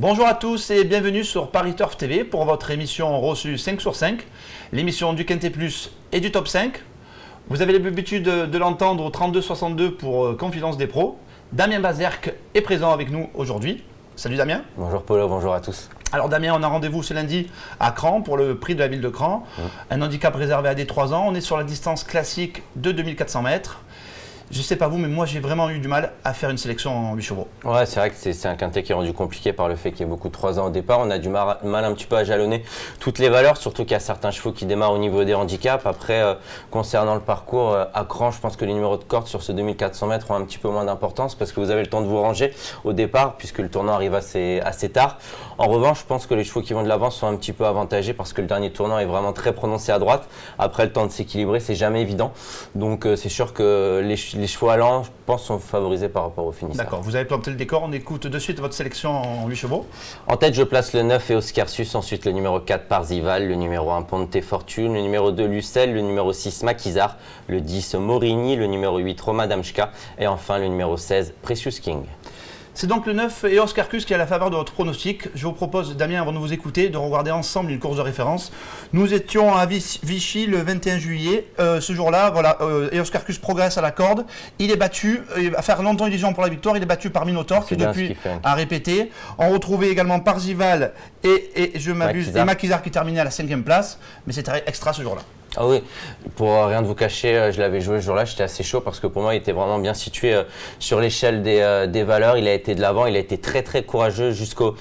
Bonjour à tous et bienvenue sur Paris Turf TV pour votre émission reçue 5 sur 5, l'émission du Quintet Plus et du Top 5. Vous avez l'habitude de l'entendre au 32-62 pour Confidence des Pros. Damien Bazerque est présent avec nous aujourd'hui. Salut Damien. Bonjour Polo, bonjour à tous. Alors Damien, on a rendez-vous ce lundi à Cran pour le prix de la ville de Cran. Un handicap réservé à des 3 ans. On est sur la distance classique de 2400 mètres. Je sais pas vous, mais moi j'ai vraiment eu du mal à faire une sélection en 8 chevaux. Ouais, c'est vrai que c'est un quintet qui est rendu compliqué par le fait qu'il y a beaucoup de 3 ans au départ. On a du mal un petit peu à jalonner toutes les valeurs, surtout qu'il y a certains chevaux qui démarrent au niveau des handicaps. Après, concernant le parcours à Cran, je pense que les numéros de corde sur ce 2400 mètres ont un petit peu moins d'importance parce que vous avez le temps de vous ranger au départ puisque le tournant arrive assez tard. En revanche, je pense que les chevaux qui vont de l'avant sont un petit peu avantagés parce que le dernier tournant est vraiment très prononcé à droite. Après, le temps de s'équilibrer, c'est jamais évident. Donc, c'est sûr que les chevaux allants, je pense, sont favorisés par rapport au finisseur. D'accord, vous avez planté le décor, on écoute de suite votre sélection en 8 chevaux. En tête, je place le 9 Eoscarsus, ensuite le numéro 4 Parzival, le numéro 1 Ponte Fortune, le numéro 2 Lucelle, le numéro 6 Maquisard, le 10 Morini, le numéro 8 Roma Damchka et enfin le numéro 16 Precious King. C'est donc le 9 Eoscarcus qui est à la faveur de votre pronostic. Je vous propose, Damien, avant de vous écouter, de regarder ensemble une course de référence. Nous étions à Vichy le 21 juillet. Ce jour-là, voilà, Eoscarcus progresse à la corde. Il est battu, il va faire longtemps illusion pour la victoire. Il est battu par Minotaur qui depuis a répété. On retrouvait également Parzival et je m'abuse, et Maquisard qui terminait à la 5e place. Mais c'était extra ce jour-là. Ah oui, pour rien de vous cacher, je l'avais joué ce jour-là, j'étais assez chaud parce que pour moi il était vraiment bien situé sur l'échelle des valeurs, il a été de l'avant, il a été très très courageux jusqu'au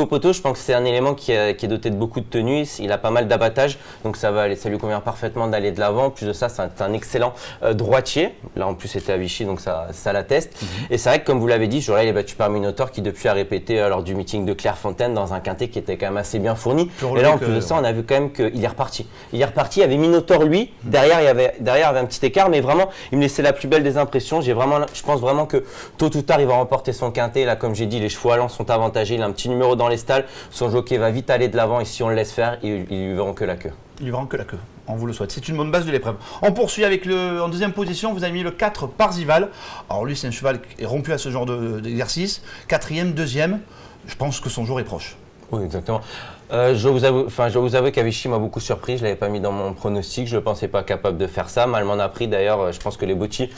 poteau. Je pense que c'est un élément qui est doté de beaucoup de tenue, il a pas mal d'abattage, donc ça lui convient parfaitement d'aller de l'avant. En plus de ça, c'est un excellent droitier, là en plus c'était à Vichy donc ça l'atteste. Et c'est vrai que comme vous l'avez dit, ce jour-là il est battu par Minotaur qui depuis a répété lors du meeting de Clairefontaine dans un quintet qui était quand même assez bien fourni. Et là en plus de ça, on a vu quand même qu'il est reparti. Il est reparti, il y avait Minotaur lui, derrière il y avait un petit écart, mais vraiment il me laissait la plus belle des impressions. Je pense vraiment que tôt ou tard il va remporter son quintet. Là comme j'ai dit, les chevaux allants sont avantagés, il a un petit numéro dans les stalles, son jockey va vite aller de l'avant et si on le laisse faire, ils lui verront que la queue. Ils lui verront que la queue, on vous le souhaite. C'est une bonne base de l'épreuve. On poursuit avec en deuxième position, vous avez mis le 4 Parzival. Alors lui c'est un cheval qui est rompu à ce genre d'exercice. 4e, 2e, je pense que son jour est proche. Oui, exactement. Je vous avoue qu'à Vichy m'a beaucoup surpris, je ne l'avais pas mis dans mon pronostic, je ne pensais pas capable de faire ça. Mal m'en a pris d'ailleurs, je pense que les Bocci,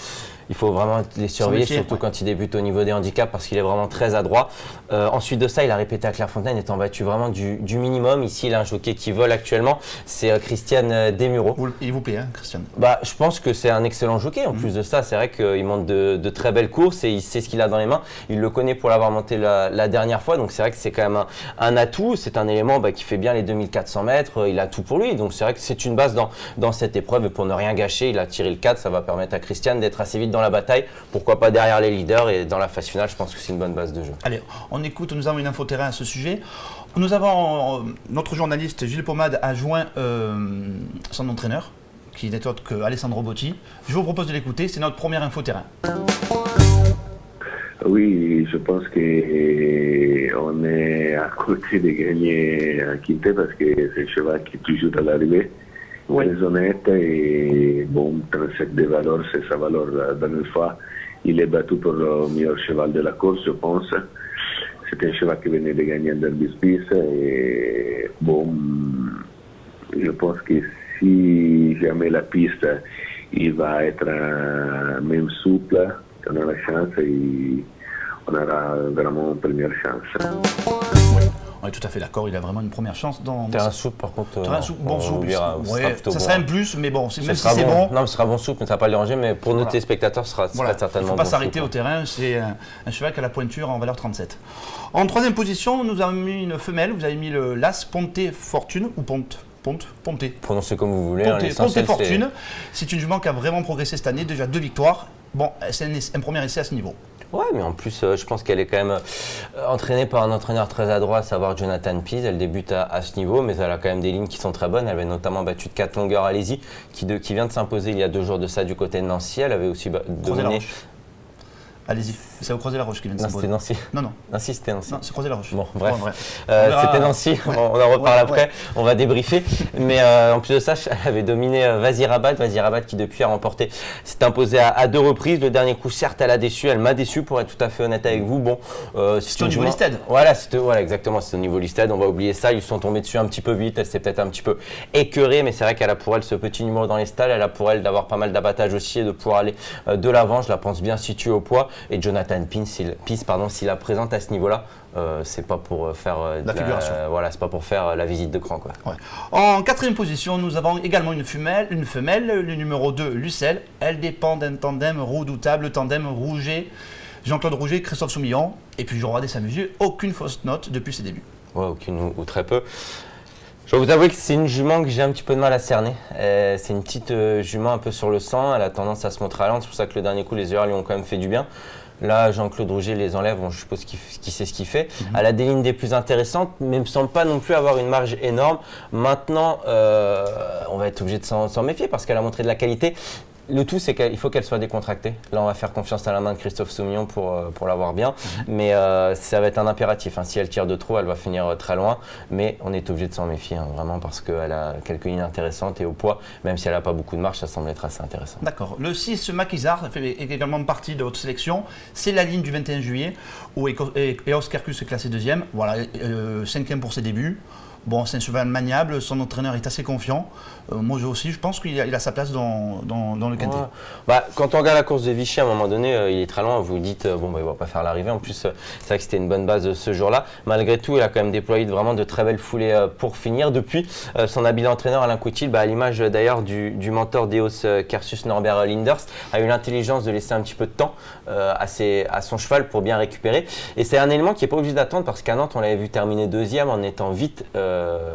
il faut vraiment les surveiller, surtout quand il débute au niveau des handicaps parce qu'il est vraiment très adroit. Ensuite de ça, il a répété à Clairefontaine étant battu vraiment du minimum. Ici, il a un jockey qui vole actuellement, c'est Christian Desmureaux. Il vous plaît, hein, Christian? Je pense que c'est un excellent jockey. En plus de ça, c'est vrai qu'il monte de très belles courses et il sait ce qu'il a dans les mains. Il le connaît pour l'avoir monté la dernière fois, donc c'est vrai que c'est quand même un atout. C'est un élément qui fait bien les 2400 mètres, il a tout pour lui. Donc c'est vrai que c'est une base dans cette épreuve et pour ne rien gâcher, il a tiré le 4, ça va permettre à Christian d'être assez vite dans la bataille, pourquoi pas derrière les leaders et dans la phase finale, je pense que c'est une bonne base de jeu. Allez, on écoute, nous avons une info terrain à ce sujet. Nous avons notre journaliste Gilles Pomade a joint son entraîneur, qui n'est autre que Alessandro Botti. Je vous propose de l'écouter, c'est notre première info terrain. Oui, je pense qu'on est à côté de gagner un quintet parce que c'est un cheval qui est toujours à l'arrivée. Oui. Très honnête et bon, 37 de valeur, c'est sa valeur la dernière fois. Il est battu pour le meilleur cheval de la course, je pense. C'est un cheval qui venait de gagner un Derby Swiss et bon, je pense que si jamais la piste, il va être même souple, on a la chance et on aura vraiment une première chance. On est tout à fait d'accord, il a vraiment une première chance dans... Terrain souple par contre, terrain souple, bon souple, ça serait un plus, mais bon, même si c'est bon... Non, ce sera bon souple, mais ça ne va pas le déranger, mais pour nos téléspectateurs, ce sera certainement bon. Il ne faut pas s'arrêter au terrain, c'est un cheval qui a la pointure en valeur 37. En troisième position, nous avons mis une femelle, vous avez mis le Las Ponte Fortune, ou Ponte. Prononcez comme vous voulez. Ponte Fortune, c'est une jument qui a vraiment progressé cette année, déjà 2 victoires. Bon, c'est un premier essai à ce niveau. Ouais, mais en plus, je pense qu'elle est quand même entraînée par un entraîneur très adroit, à savoir Jonathan Pease. Elle débute à ce niveau, mais elle a quand même des lignes qui sont très bonnes. Elle avait notamment battu de 4 longueurs à Alési, qui vient de s'imposer il y a 2 jours de ça du côté de Nancy. Elle avait aussi donné... Allez-y, c'est au Crozet-la-Roche qui vient de Non, s'imposer. c'était Nancy. Non. Nancy, c'était Nancy. Non, c'est Crozet-la-Roche. Bon, bref. Bon, C'était Nancy, Ouais. on en reparle Ouais, après, ouais. on va débriefer. Mais en plus de ça, elle avait dominé Vazirabat qui depuis a remporté, s'est imposé à 2 reprises. Le dernier coup, certes, elle a déçu, elle m'a déçu pour être tout à fait honnête avec vous. Bon, c'était au niveau listed. Voilà, exactement, c'était au niveau listed, on va oublier ça. Ils sont tombés dessus un petit peu vite, elle s'est peut-être un petit peu écœurée, mais c'est vrai qu'elle a pour elle ce petit numéro dans les stalles, elle a pour elle d'avoir pas mal d'abattage aussi et de pouvoir aller de l'avant. Je la pense bien située au poids. Et Jonathan Peace, s'il la présente à ce niveau-là, c'est pas pour faire la figuration. Voilà, c'est pas pour faire la visite de cran, quoi. Ouais. En 4e position, nous avons également une femelle, le numéro 2, Lucelle. Elle dépend d'un tandem redoutable, le tandem Rouget, Jean-Claude Rouget, Christophe Soumillon. Et puis je regardais s'amuser, aucune fausse note depuis ses débuts. Ouais, aucune ou très peu. Je vais vous avouer que c'est une jument que j'ai un petit peu de mal à cerner. C'est une petite jument un peu sur le sang, elle a tendance à se montrer lente, c'est pour ça que le dernier coup, les œillères lui ont quand même fait du bien. Là, Jean-Claude Rouget les enlève, bon, je suppose qu'il sait ce qu'il fait. Elle a des lignes des plus intéressantes, mais ne me semble pas non plus avoir une marge énorme. Maintenant, on va être obligé de s'en méfier parce qu'elle a montré de la qualité. Le tout, c'est qu'il faut qu'elle soit décontractée. Là, on va faire confiance à la main de Christophe Soumillon pour l'avoir bien. Mais ça va être un impératif. Si elle tire de trop, elle va finir très loin. Mais on est obligé de s'en méfier, vraiment, parce qu'elle a quelques lignes intéressantes. Et au poids, même si elle n'a pas beaucoup de marge, ça semble être assez intéressant. D'accord. Le 6, Maquisard, fait également partie de votre sélection. C'est la ligne du 21 juillet, où Eos Kerkus est classé 2e. Voilà, 5e pour ses débuts. Bon, c'est un cheval maniable, son entraîneur est assez confiant. Moi aussi, je pense qu'il a sa place dans le quintet. Ouais. Bah, quand on regarde la course de Vichy, à un moment donné, il est très loin. Vous vous dites, bon, bah, il ne va pas faire l'arrivée. En plus, c'est vrai que c'était une bonne base ce jour-là. Malgré tout, il a quand même déployé vraiment de très belles foulées pour finir. Depuis, son habile entraîneur Alain Coutil, à l'image d'ailleurs du mentor d'Eos Kerkus Norbert Linders, a eu l'intelligence de laisser un petit peu de temps à son cheval pour bien récupérer. Et c'est un élément qui n'est pas obligé d'attendre parce qu'à Nantes, on l'avait vu terminer 2e en étant vite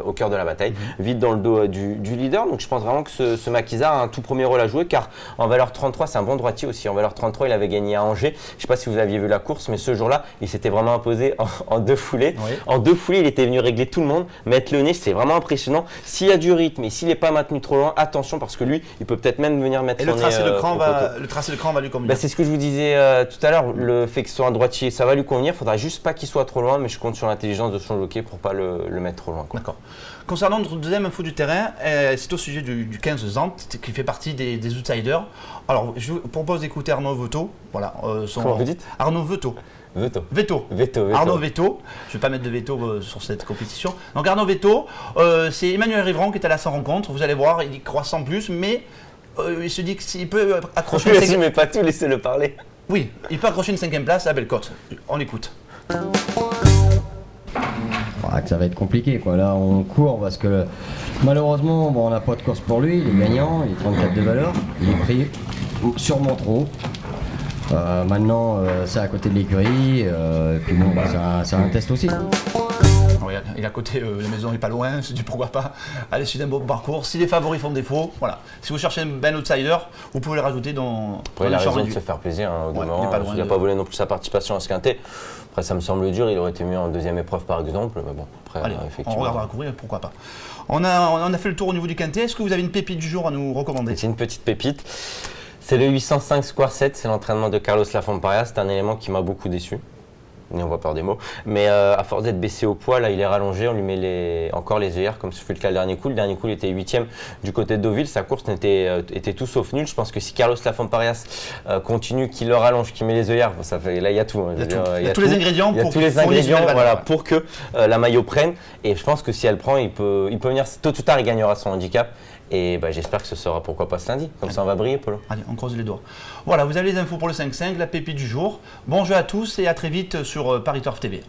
au cœur de la bataille, vite dans le dos du leader. Donc je pense vraiment que ce Maquisard a un tout premier rôle à jouer car en valeur 33, c'est un bon droitier aussi. En valeur 33, il avait gagné à Angers. Je ne sais pas si vous aviez vu la course, mais ce jour-là, il s'était vraiment imposé en 2 foulées. Oui. En 2 foulées, il était venu régler tout le monde, mettre le nez, c'est vraiment impressionnant. S'il y a du rythme et s'il n'est pas maintenu trop loin, attention parce que lui, il peut peut-être même venir mettre son nez. Et le tracé de cran va lui convenir. C'est ce que je vous disais tout à l'heure, le fait que ce soit un droitier, ça va lui convenir. Il ne faudra juste pas qu'il soit trop loin, mais je compte sur l'intelligence de son jockey pour ne pas le mettre trop loin. D'accord. Concernant notre deuxième info du terrain, c'est au sujet du 15 Zant, qui fait partie des outsiders. Alors, je vous propose d'écouter Arnaud Veto. Voilà, comment vous dites ? Arnaud Veto. Veto. Arnaud Veto. Je ne vais pas mettre de veto sur cette compétition. Donc Arnaud Veto, c'est Emmanuel Rivron qui est à la 100 rencontre. Vous allez voir, il y croit sans plus, mais il se dit qu'il peut accrocher une 5e. Mais pas tout, laissez-le parler. Oui, il peut accrocher une 5e place à Bellecote. On l'écoute. Que ça va être compliqué quoi. Là on court parce que malheureusement on n'a pas de course pour lui, il est gagnant, il est 34 de valeur, il est pris sûrement trop. Maintenant c'est à côté de l'écurie, puis bon c'est un test aussi. Oui, il est à côté, la maison n'est pas loin, je dis pourquoi pas à l'issue d'un beau parcours. Si les favoris font défaut, voilà. Si vous cherchez un ben outsider, vous pouvez le rajouter dans il a raison de se faire plaisir, au demeurant. Il n'a pas volé non plus sa participation à ce quintet. Après, ça me semble dur, il aurait été mieux en 2e épreuve par exemple, mais bon, après, allez, effectivement. On regardera courir, pourquoi pas. On a fait le tour au niveau du quintet. Est-ce que vous avez une pépite du jour à nous recommander ? C'est une petite pépite. C'est le 805 Square 7, c'est l'entraînement de Carlos Lafomparia. C'est un élément qui m'a beaucoup déçu. Et on va peur des mots. Mais à force d'être baissé au poids, là il est rallongé, on lui met encore les œillères comme ce fut le cas le dernier coup. Le dernier coup il était 8e du côté de Deauville, sa course était tout sauf nulle. Je pense que si Carlos Lafomparias continue, qu'il le rallonge, qu'il met les œillères, ça fait, là il y a tout. Il y a tous les ingrédients pour que la maillot prenne. Et je pense que si elle prend, il peut venir, tôt ou tard il gagnera son handicap. Et j'espère que ce sera pourquoi pas ce lundi. Comme ça on va briller, Polo. Allez, on croise les doigts. Voilà, vous avez les infos pour le 5-5, la pépite du jour. Bon jeu à tous et à très vite sur Paris Turf TV.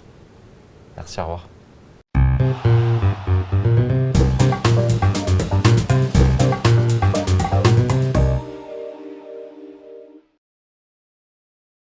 Merci, au revoir.